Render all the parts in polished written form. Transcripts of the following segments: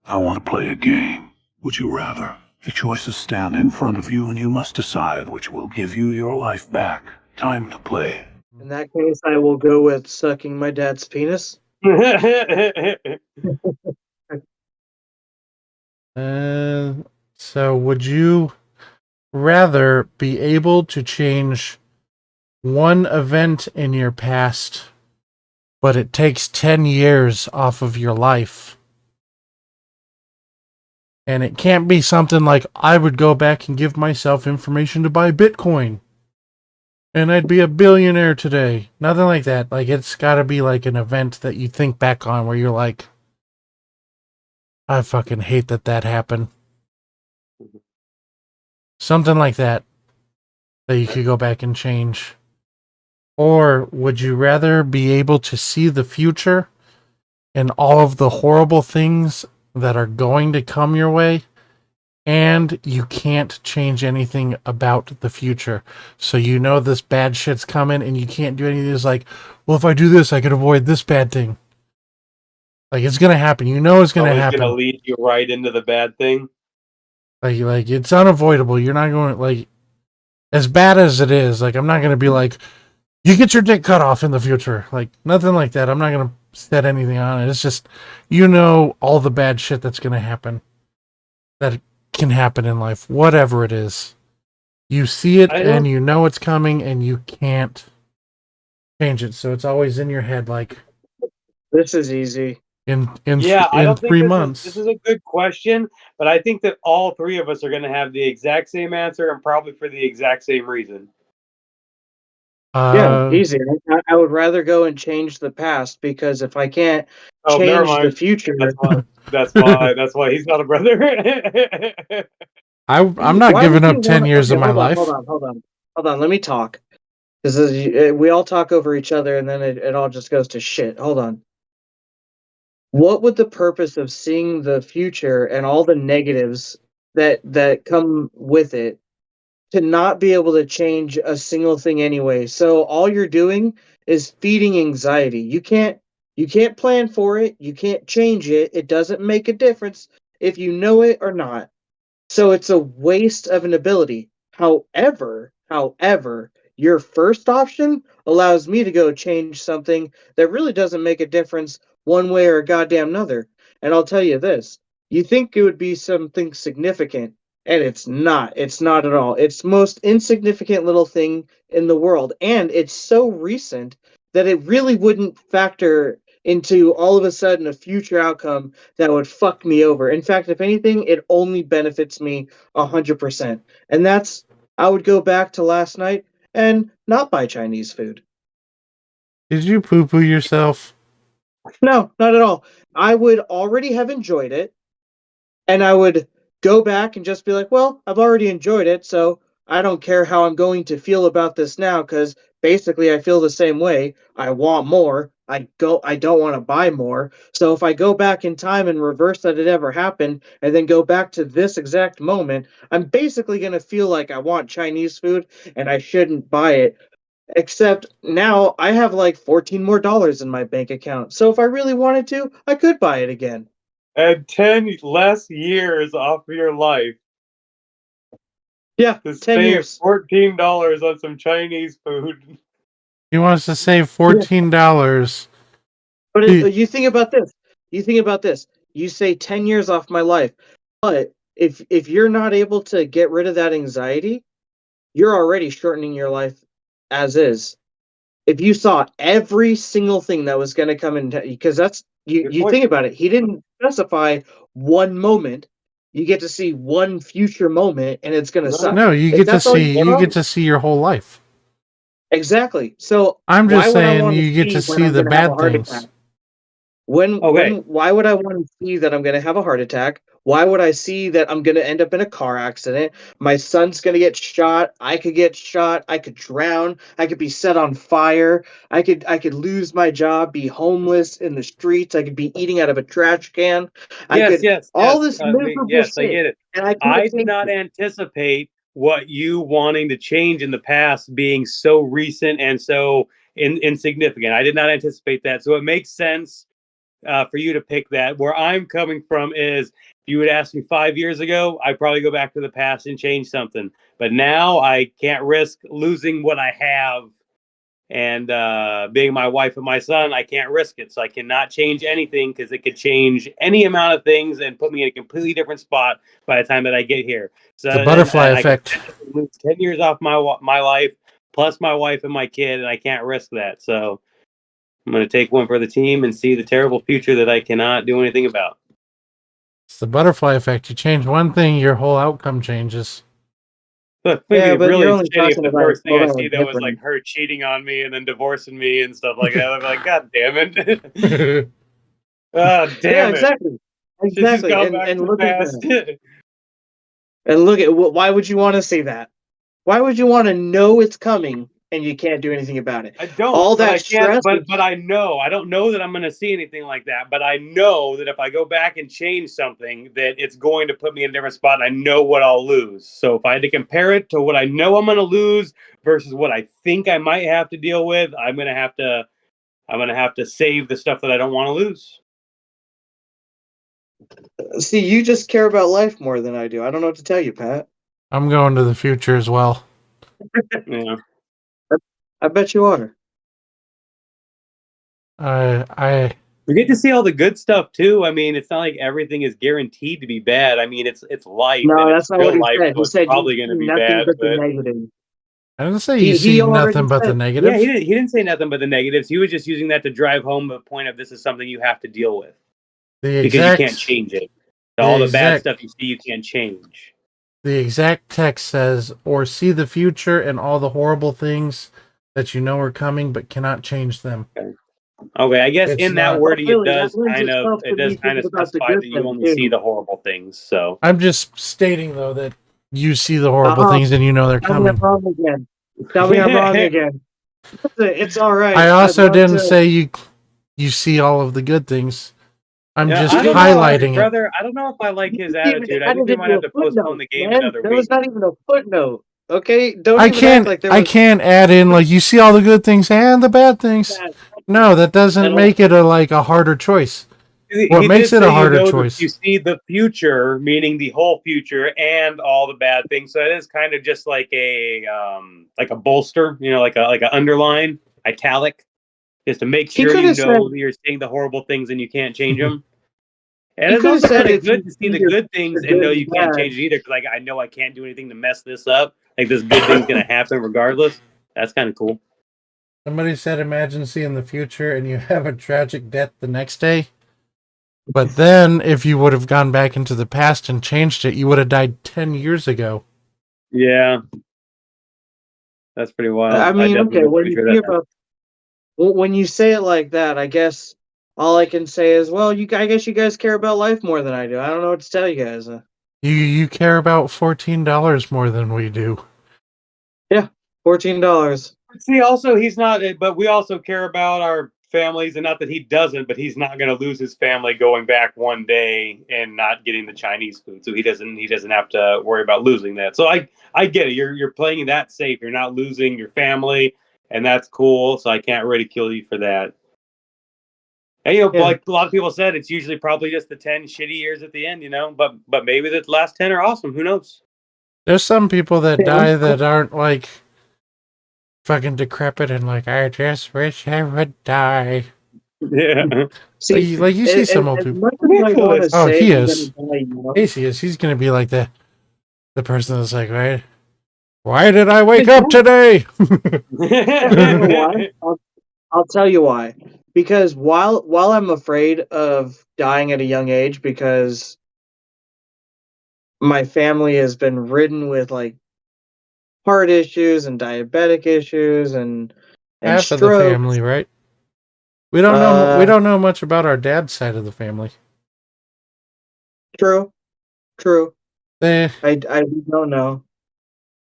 I want to play a game. Would you rather? The choices stand in front of you and you must decide which will give you your life back. Time to play. In that case, I will go with sucking my dad's penis. Uh, so would you rather be able to change one event in your past, but it takes 10 years off of your life? And it can't be something like, I would go back and give myself information to buy Bitcoin, and I'd be a billionaire today. Nothing like that. Like, it's got to be like an event that you think back on where you're like, I fucking hate that happened. Something like that you could go back and change. Or would you rather be able to see the future and all of the horrible things that are going to come your way, and you can't change anything about the future? So you know this bad shit's coming and you can't do anything. It's like, well, if I do this, I could avoid this bad thing. Like, it's going to happen. You know it's going to happen. Going to lead you right into the bad thing. Like it's unavoidable. You're not going, like, as bad as it is, like, I'm not going to be like, you get your dick cut off in the future. Like, nothing like that. I'm not going to set anything on it. It's just, you know, all the bad shit that's going to happen. That can happen in life. Whatever it is. You see it and you know it's coming and you can't change it. So it's always in your head, like, this is easy. In I don't think 3 months. This is a good question, but I think that all three of us are going to have the exact same answer, and probably for the exact same reason. Yeah, easy. I would rather go and change the past, because if I can't change the future, that's why he's not a brother. I'm not giving up 10 years of my life. Hold on. Let me talk, because we all talk over each other, and then it all just goes to shit. Hold on. What would the purpose of seeing the future and all the negatives that come with it, to not be able to change a single thing anyway? So all you're doing is feeding anxiety. You can't plan for it, you can't change it. It doesn't make a difference if you know it or not. So it's a waste of an ability. However, your first option allows me to go change something that really doesn't make a difference one way or a goddamn another. And I'll tell you this, you think it would be something significant, and it's not. It's not at all. It's the most insignificant little thing in the world, and it's so recent that it really wouldn't factor into all of a sudden a future outcome that would fuck me over. In fact, if anything, it only benefits me 100%. And that's, I would go back to last night and not buy Chinese food. Did you poo-poo yourself? No, not at all. I would already have enjoyed it, and I would go back and just be like, well, I've already enjoyed it, so I don't care how I'm going to feel about this now, because basically I feel the same way. I want more. I don't want to buy more. So if I go back in time and reverse that it ever happened, and then go back to this exact moment, I'm basically going to feel like I want Chinese food and I shouldn't buy it. Except now I have like 14 more dollars in my bank account. So if I really wanted to, I could buy it again. And 10 less years off of your life. Yeah, 10 years. $14 on some Chinese food. He wants to save $14. But you think about this. You say 10 years off my life. But if you're not able to get rid of that anxiety, you're already shortening your life as is. If you saw every single thing that was going to come in, because that's you think about it, he didn't specify one moment. You get to see one future moment, and it's going to suck. No, you get to see your whole life. Exactly. So I'm just saying, you get to see the bad things. Why would I want to see that I'm going to have a heart attack? Why would I see that I'm going to end up in a car accident? My son's going to get shot. I could get shot. I could drown. I could be set on fire. I could lose my job, be homeless in the streets. I could be eating out of a trash can. All this miserable shit. I get it. And I did not anticipate what you wanting to change in the past being so recent and so insignificant. I did not anticipate that. So it makes sense for you to pick that. Where I'm coming from is, if you would ask me 5 years ago, I'd probably go back to the past and change something. But now I can't risk losing what I have. And being my wife and my son, I can't risk it. So I cannot change anything because it could change any amount of things and put me in a completely different spot by the time that I get here. So The butterfly effect. I could lose 10 years off my life, plus my wife and my kid, and I can't risk that. So I'm going to take one for the team and see the terrible future that I cannot do anything about. It's the butterfly effect. You change one thing, your whole outcome changes. But Yeah, maybe but really you're only shitty if talking the about first thing I totally see that was different. like her cheating on me and then divorcing me and stuff like that. I'd be like, God damn it. Oh, Yeah, damn it. exactly. She's just Exactly. gone And back and to the look at past. that. And look at why would you want to see that? Why would you want to know it's coming and you can't do anything about it? I don't, All but I that can't, stress. but I know. I don't know that I'm going to see anything like that, but I know that if I go back and change something, that it's going to put me in a different spot, and I know what I'll lose. So if I had to compare it to what I know I'm going to lose versus what I think I might have to deal with, I'm going to have to save the stuff that I don't want to lose. See, you just care about life more than I do. I don't know what to tell you, Pat. I'm going to the future as well. Yeah. I bet you are. I We get to see all the good stuff too. I mean, it's not like everything is guaranteed to be bad. I mean, it's life and No, it's that's not what real he life, said. so He it's said you probably see going to be nothing bad. but the But negative. I didn't say you He see already nothing but the said. negative. yeah, he didn't say nothing but the negatives. He was just using that to drive home the point of this is something you have to deal with The because you can't exact change it. the All the bad exact stuff you see, you can't change. the exact text says, or see the future and all the horrible things that you know are coming but cannot change them. Okay, I guess It's in that not. But wording, really, that lends itself to it me does kind thinking of about the specify good that you things only see too. the horrible things. So I'm just stating though that you see the horrible Uh-uh. things and you know they're Tell me I'm coming. wrong again. Tell me I'm wrong again. It's all right. I I'd also love didn't to. say you see all of the good things. I'm yeah, just I don't know, highlighting it. brother. I don't know if I like his Even attitude. I think added we it might to have a to postpone footnote, the game man. another There was week. not even a footnote. Okay, don't I even act can't like there I was can't add in like you see all the good things and the bad things. that. No, that doesn't And make it a harder choice. What he makes did it a say you harder know that you choice? see the future, meaning the whole future and all the bad things. So it is kind of just like a bolster, like a underline, italic, just to make He sure could you have said. know that you're seeing the horrible things and you can't change them. And He it's could have also said kind of if good you to see see the your good future things and good know and you can't bad. change it either because like I know I can't do anything to mess this up. Like this good thing's gonna happen regardless. That's kind of cool. Somebody said imagine seeing the future and you have a tragic death the next day. But then if you would have gone back into the past and changed it, you would have died 10 years ago. Yeah, that's pretty wild. I I mean, definitely okay, would when pretty you sure think that. about when you say it like that, I guess all I can say is, well, I guess you guys care about life more than I do. I don't know what to tell you guys. You care about $14 more than we do. Yeah, $14. See, also he's not, but we also care about our families, and not that he doesn't, but he's not going to lose his family going back one day and not getting the Chinese food, so he doesn't have to worry about losing that. So I get it. You're playing that safe. You're not losing your family, and that's cool. So I can't ridicule you for that. And Yeah, like a lot of people said, it's usually probably just the 10 shitty years at the end, But maybe the last 10 are awesome. Who knows? There's some people that yeah. die that aren't like fucking decrepit and like I just wish I would die. Yeah, See, Like you see some old as people. much as I want to Nicholas. Oh, say he I'm gonna is. die young, Casey is. He's gonna be like the person that's like, right? Why did I wake up today? you know why? I'll tell you why. Because while I'm afraid of dying at a young age, because my family has been ridden with like heart issues and diabetic issues and Half of the strokes. family, right? We don't know. We Uh, don't know much about our dad's side of the family. true, true. They, I don't know,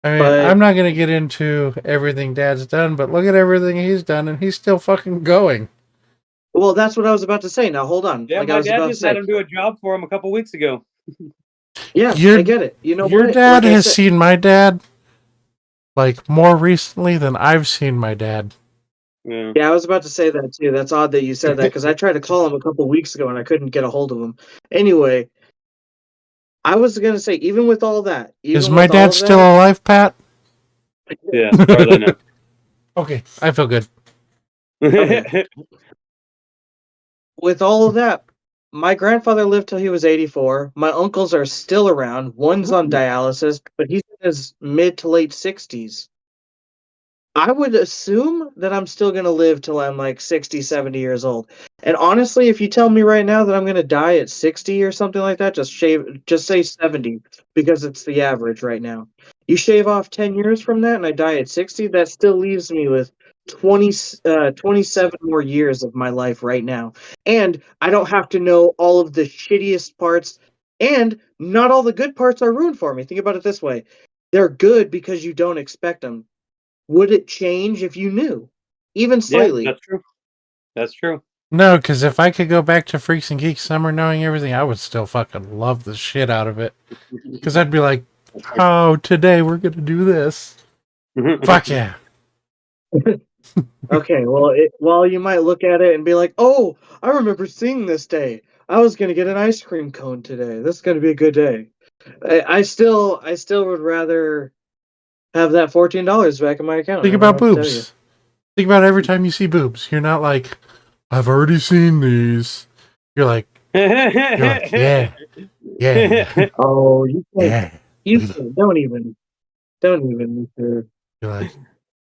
I mean, but I'm not gonna get into everything dad's done, but look at everything he's done, and he's still fucking going. well, that's what I was about to say. Now hold on, Yeah, like I my was dad about to just had say. him do a job for him a couple weeks ago. Yeah, I Your get it. You know your what? dad Like I has said, seen my dad like more recently than I've seen my dad. Yeah. Yeah, I was about to say that too. That's odd that you said that because I tried to call him a couple weeks ago and I couldn't get a hold of him. Anyway, I was gonna say, even with all that, Is my dad still alive, Pat? Yeah, as far as I know. Okay, I feel good. Okay. With all of that, my grandfather lived till he was 84. My uncles are still around. One's on dialysis, but he's in his mid to late 60s. I would assume that I'm still going to live till I'm like 60, 70 years old. And honestly, if you tell me right now that I'm going to die at 60 or something like that, just say 70 because it's the average right now. You shave off 10 years from that and I die at 60, that still leaves me with 27 more years of my life right now. And I don't have to know all of the shittiest parts, and not all the good parts are ruined for me. Think about it this way. They're good because you don't expect them. Would it change if you knew? Even Yeah, slightly. that's true. That's true. No, because if I could go back to Freaks and Geeks Summer knowing everything, I would still fucking love the shit out of it. Because I'd be like, oh, today we're going to do this. Fuck yeah. Okay, well, you might look at it and be like, "Oh, I remember seeing this day. I was gonna get an ice cream cone today. This is gonna be a good day." I still would rather have that $14 back in my account. Think I don't know about what to tell you. boobs. Think about every time you see boobs. You're not like, I've already seen these. You're like, yeah, yeah, Oh, you can't. yeah. You Look at can't. Don't even. Don't even. Mr. You're like,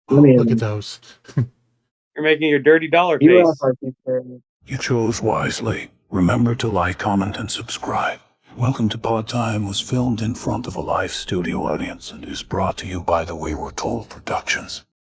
Let oh, me look at in. those. You're making your dirty dollar You face. ask our teacher. You chose wisely. Remember to like, comment, and subscribe. Welcome to Pod Time was filmed in front of a live studio audience and is brought to you by the We Were Told Productions.